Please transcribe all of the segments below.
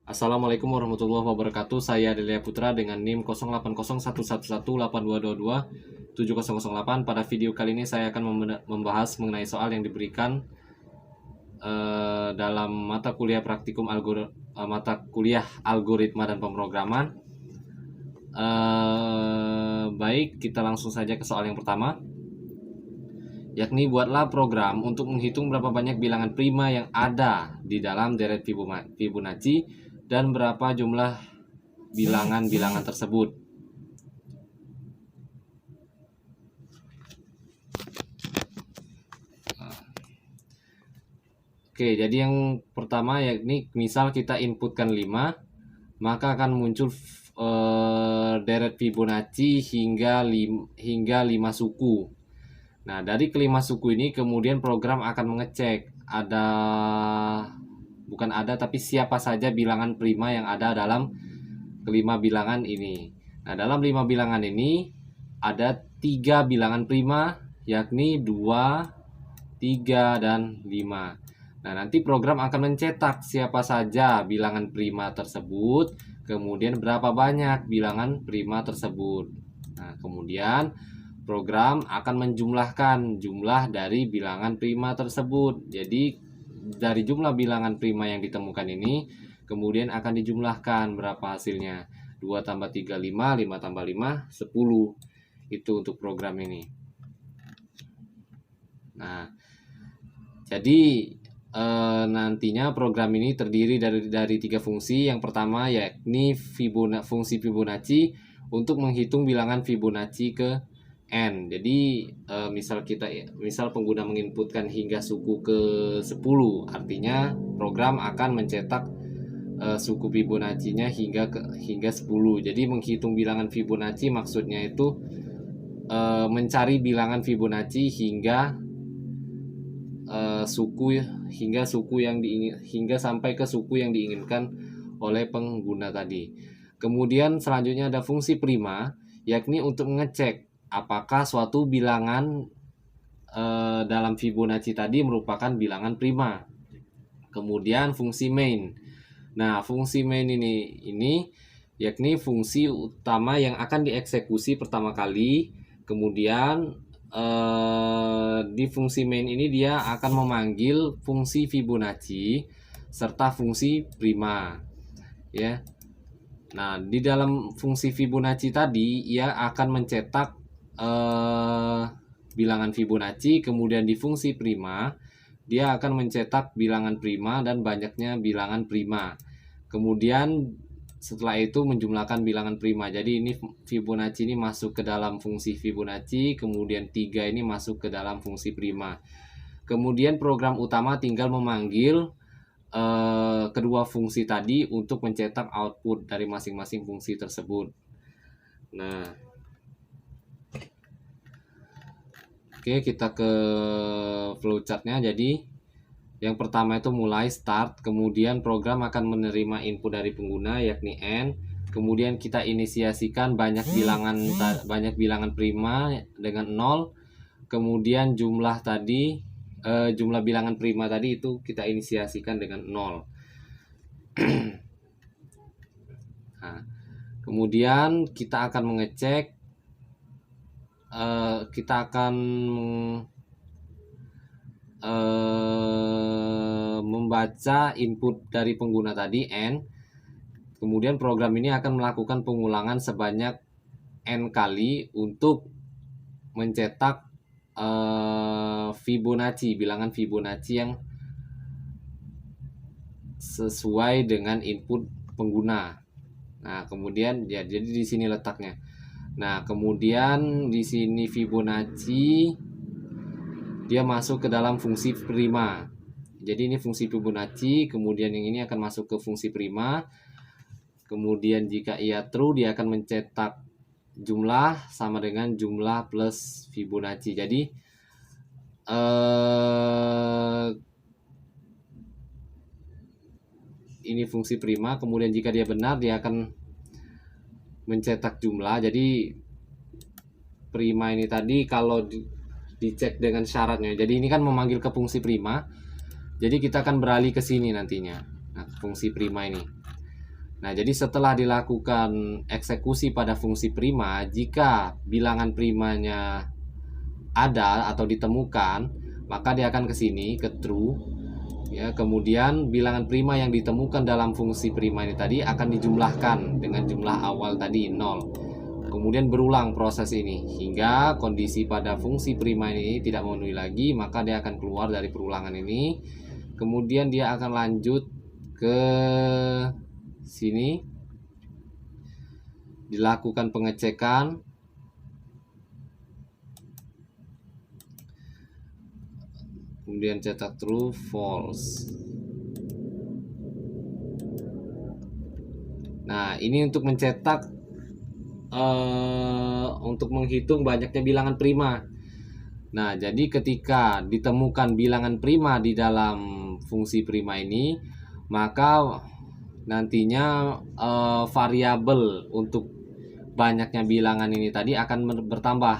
Assalamualaikum warahmatullahi wabarakatuh. Saya Adelia Putra dengan NIM 08011182287008. Pada video kali ini saya akan membahas mengenai soal yang diberikan dalam mata kuliah praktikum mata kuliah algoritma dan pemrograman. Baik, kita langsung saja ke soal yang pertama, yakni buatlah program untuk menghitung berapa banyak bilangan prima yang ada di dalam deret Fibonacci dan berapa jumlah bilangan-bilangan tersebut. Oke, jadi yang pertama yakni misal kita inputkan 5, maka akan muncul deret Fibonacci hingga 5 suku. Nah, dari kelima suku ini kemudian program akan mengecek tapi siapa saja bilangan prima yang ada dalam kelima bilangan ini. Nah, dalam 5 bilangan ini ada 3 bilangan prima, yakni 2, 3, dan 5. Nah, nanti program akan mencetak siapa saja bilangan prima tersebut, kemudian berapa banyak bilangan prima tersebut. Nah, kemudian program akan menjumlahkan jumlah dari bilangan prima tersebut. Jadi dari jumlah bilangan prima yang ditemukan ini kemudian akan dijumlahkan berapa hasilnya. 2 tambah 3, 5, 5 tambah 5, 10. Itu untuk program ini. Nah, jadi nantinya program ini terdiri dari 3 fungsi. Yang pertama yakni fungsi Fibonacci untuk menghitung bilangan Fibonacci ke n. Jadi misal pengguna menginputkan hingga suku ke 10, artinya program akan mencetak suku Fibonacci-nya hingga 10. Jadi menghitung bilangan Fibonacci maksudnya itu mencari bilangan Fibonacci hingga sampai ke suku yang diinginkan oleh pengguna tadi. Kemudian selanjutnya ada fungsi prima, yakni untuk mengecek apakah suatu bilangan dalam Fibonacci tadi merupakan bilangan prima. Kemudian fungsi main. Nah, fungsi main ini yakni fungsi utama yang akan dieksekusi pertama kali. Kemudian di fungsi main ini dia akan memanggil fungsi Fibonacci serta fungsi prima, ya. Nah, di dalam fungsi Fibonacci tadi ia akan mencetak bilangan Fibonacci, kemudian di fungsi prima dia akan mencetak bilangan prima dan banyaknya bilangan prima. Kemudian setelah itu menjumlahkan bilangan prima. Jadi ini Fibonacci ini masuk ke dalam fungsi Fibonacci, kemudian 3 ini masuk ke dalam fungsi prima. Kemudian program utama tinggal memanggil kedua fungsi tadi untuk mencetak output dari masing-masing fungsi tersebut. Nah, oke, kita ke flowchartnya. Jadi yang pertama itu mulai start, kemudian program akan menerima input dari pengguna yakni n, kemudian kita inisiasikan banyak bilangan prima dengan 0, kemudian jumlah bilangan prima tadi itu kita inisiasikan dengan 0. Nah, kemudian kita akan mengecek membaca input dari pengguna tadi n, kemudian program ini akan melakukan pengulangan sebanyak n kali untuk mencetak Fibonacci, bilangan Fibonacci yang sesuai dengan input pengguna. Nah, kemudian ya jadi di sini letaknya. Nah, kemudian di sini Fibonacci dia masuk ke dalam fungsi prima. Jadi ini fungsi Fibonacci, kemudian yang ini akan masuk ke fungsi prima. Kemudian jika ia true, dia akan mencetak jumlah sama dengan jumlah plus Fibonacci. Jadi ini fungsi prima, kemudian jika dia benar dia akan mencetak jumlah. Jadi prima ini tadi kalau dicek dengan syaratnya, jadi ini kan memanggil ke fungsi prima, jadi kita akan beralih ke sini nantinya. Nah, fungsi prima ini Nah, jadi setelah dilakukan eksekusi pada fungsi prima, jika bilangan primanya ada atau ditemukan, maka dia akan ke sini, ke true. Ya, kemudian bilangan prima yang ditemukan dalam fungsi prima ini tadi akan dijumlahkan dengan jumlah awal tadi 0. Kemudian berulang proses ini hingga kondisi pada fungsi prima ini tidak memenuhi lagi, maka dia akan keluar dari perulangan ini. Kemudian dia akan lanjut ke sini, dilakukan pengecekan. Kemudian cetak true, false. Nah, ini untuk mencetak untuk menghitung banyaknya bilangan prima. Nah, jadi ketika ditemukan bilangan prima di dalam fungsi prima ini, maka nantinya variabel untuk banyaknya bilangan ini tadi akan bertambah.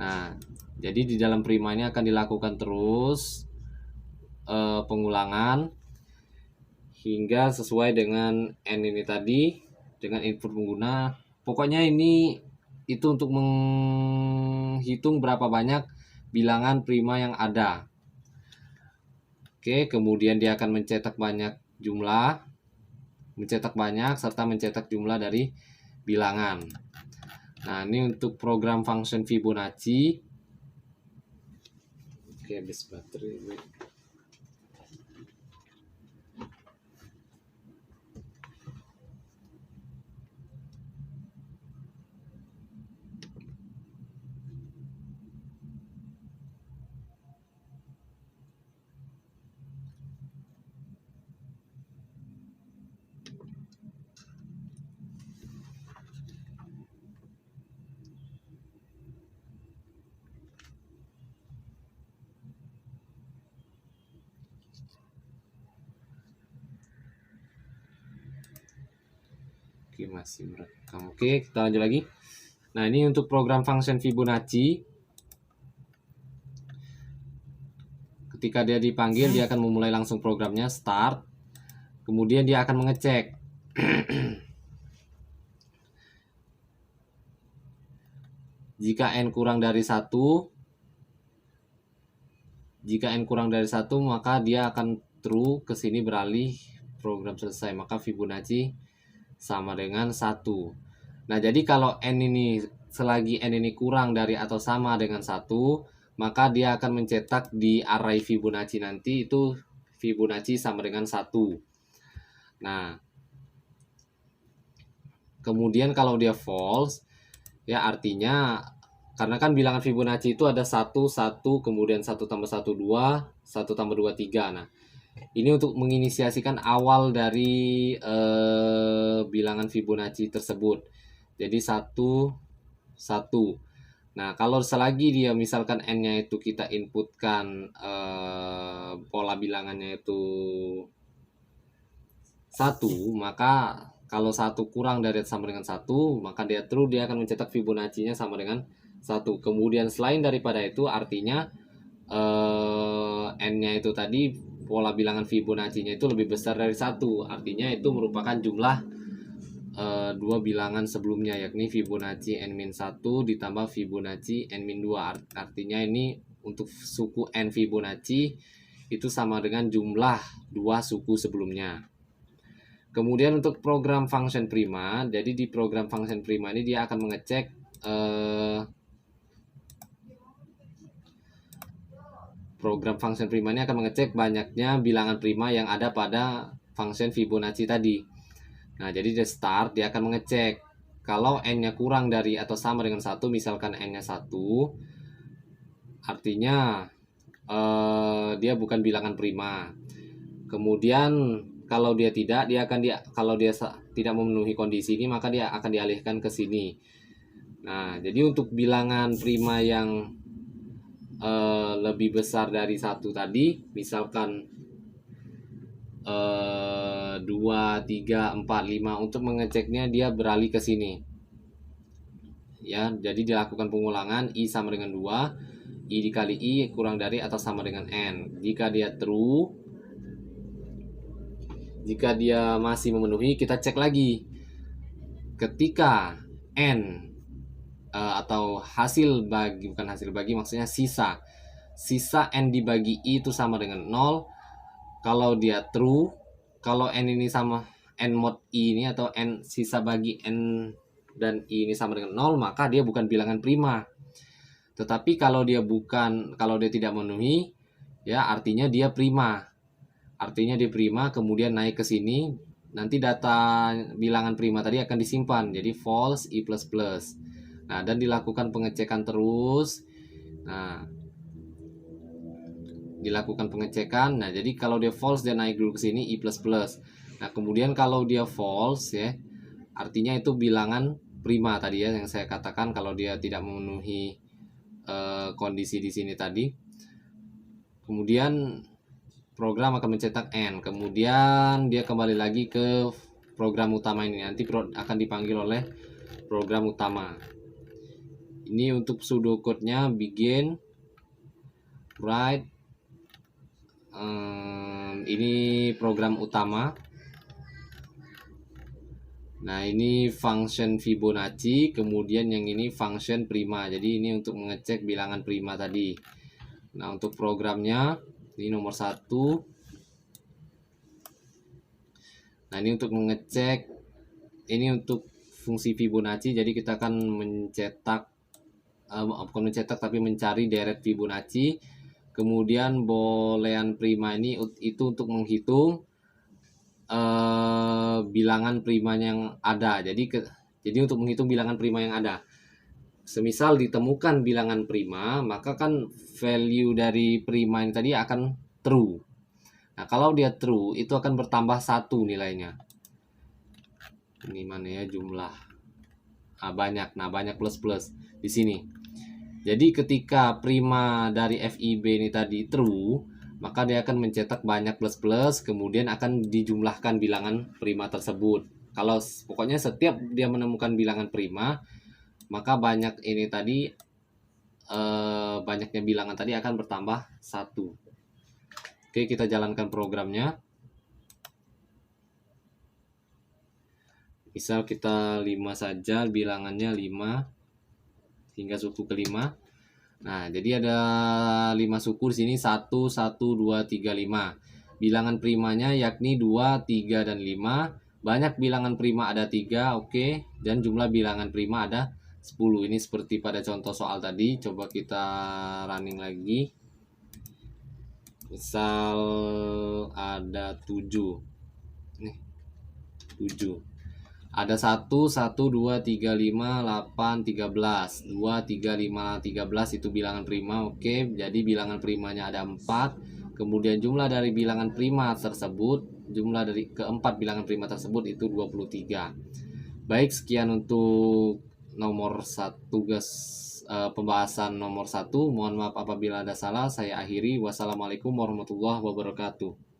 Nah, jadi di dalam prima ini akan dilakukan terus pengulangan hingga sesuai dengan n ini tadi dengan input pengguna. Pokoknya ini itu untuk menghitung berapa banyak bilangan prima yang ada. Oke, kemudian dia akan mencetak banyak jumlah, mencetak banyak serta mencetak jumlah dari bilangan. Nah, ini untuk program function Fibonacci. Oke, habis baterai. Oke, masih merekam. Oke, kita lanjut lagi. Nah, ini untuk program function Fibonacci. Ketika dia dipanggil, dia akan memulai langsung programnya, start. Kemudian dia akan mengecek. Jika n kurang dari 1, maka dia akan true, ke sini beralih, program selesai, maka Fibonacci sama dengan 1. Nah, jadi kalau n ini, selagi n ini kurang dari atau sama dengan 1, maka dia akan mencetak di array Fibonacci nanti itu Fibonacci sama dengan 1. Nah, kemudian kalau dia false, ya artinya karena kan bilangan Fibonacci itu ada 1, 1, kemudian 1 tambah 1, 2, 1 tambah 2, 3. Nah, ini untuk menginisiasikan awal dari bilangan Fibonacci tersebut. Jadi 1, 1. Nah, kalau selagi dia misalkan n-nya itu kita inputkan pola bilangannya itu 1, maka kalau 1 kurang dari sama dengan 1, maka dia true, dia akan mencetak Fibonacci-nya sama dengan 1. Kemudian selain daripada itu artinya n-nya itu tadi pola bilangan Fibonacci-nya itu lebih besar dari 1. Artinya itu merupakan jumlah dua bilangan sebelumnya, yakni Fibonacci n-1 ditambah Fibonacci n-2. Artinya ini untuk suku n Fibonacci itu sama dengan jumlah dua suku sebelumnya. Kemudian untuk program function prima, jadi di program function prima ini dia akan mengecek program function prima ini akan mengecek banyaknya bilangan prima yang ada pada function Fibonacci tadi. Nah, jadi di start dia akan mengecek kalau n-nya kurang dari atau sama dengan 1, misalkan n-nya 1, artinya dia bukan bilangan prima. Kemudian kalau dia tidak, kalau dia tidak memenuhi kondisi ini, maka dia akan dialihkan ke sini. Nah, jadi untuk bilangan prima yang lebih besar dari 1 tadi, misalkan 2, 3, 4, 5, untuk mengeceknya dia beralih ke sini. Ya, jadi dilakukan pengulangan i sama dengan 2, i dikali i kurang dari atau sama dengan n. Jika dia true, Jika dia masih memenuhi, kita cek lagi. Ketika N atau hasil bagi, bukan hasil bagi, maksudnya sisa N dibagi I itu sama dengan 0. Kalau dia true, kalau N ini sama N mod I ini, atau N sisa bagi N dan I ini sama dengan 0, maka dia bukan bilangan prima. Tetapi kalau dia tidak memenuhi, ya artinya dia prima. Artinya dia prima, kemudian naik ke sini, nanti data bilangan prima tadi akan disimpan. Jadi false I++. Nah, dan dilakukan pengecekan terus. Nah, dilakukan pengecekan. Nah, jadi kalau dia false, dia naik dulu ke sini I++. Nah, kemudian kalau dia false, ya, artinya itu bilangan prima tadi, ya, yang saya katakan kalau dia tidak memenuhi kondisi di sini tadi. Kemudian program akan mencetak N. Kemudian dia kembali lagi ke program utama ini. Nanti akan dipanggil oleh program utama. Ini untuk pseudocode-nya begin, write. Ini program utama. Nah, ini function Fibonacci, kemudian yang ini function prima. Jadi ini untuk mengecek bilangan prima tadi. Nah, untuk programnya ini nomor 1. Nah, ini untuk mengecek, ini untuk fungsi Fibonacci. Jadi kita akan mencetak, bukan mencetak tapi mencari deret Fibonacci. Kemudian boolean prima ini itu untuk menghitung bilangan primanya yang ada. Jadi untuk menghitung bilangan prima yang ada. Semisal ditemukan bilangan prima, maka kan value dari prima ini tadi akan true. Nah, kalau dia true, itu akan bertambah 1 nilainya. Ini mana ya jumlah? Banyak. Nah, banyak plus di sini. Jadi ketika prima dari FIB ini tadi true, maka dia akan mencetak banyak plus, kemudian akan dijumlahkan bilangan prima tersebut. Kalau pokoknya setiap dia menemukan bilangan prima, maka banyak ini tadi, banyaknya bilangan tadi akan bertambah 1. Oke, kita jalankan programnya. Misal kita 5 saja, bilangannya 5 hingga suku kelima. Nah, jadi ada 5 suku di sini, 1, 1, 2, 3, 5. Bilangan primanya yakni 2, 3, dan 5. Banyak bilangan prima ada 3, oke. Dan jumlah bilangan prima ada 10. Ini seperti pada contoh soal tadi. Coba kita running lagi. Misal ada 7. Nih, 7. Ada 1, 1, 2, 3, 5, 8, 13. 2, 3, 5, 13 itu bilangan prima. Oke, jadi bilangan primanya ada 4. Kemudian jumlah dari bilangan prima tersebut, jumlah dari keempat bilangan prima tersebut itu 23. Baik, sekian untuk nomor 1 tugas pembahasan nomor 1. Mohon maaf apabila ada salah. Saya akhiri. Wassalamualaikum warahmatullahi wabarakatuh.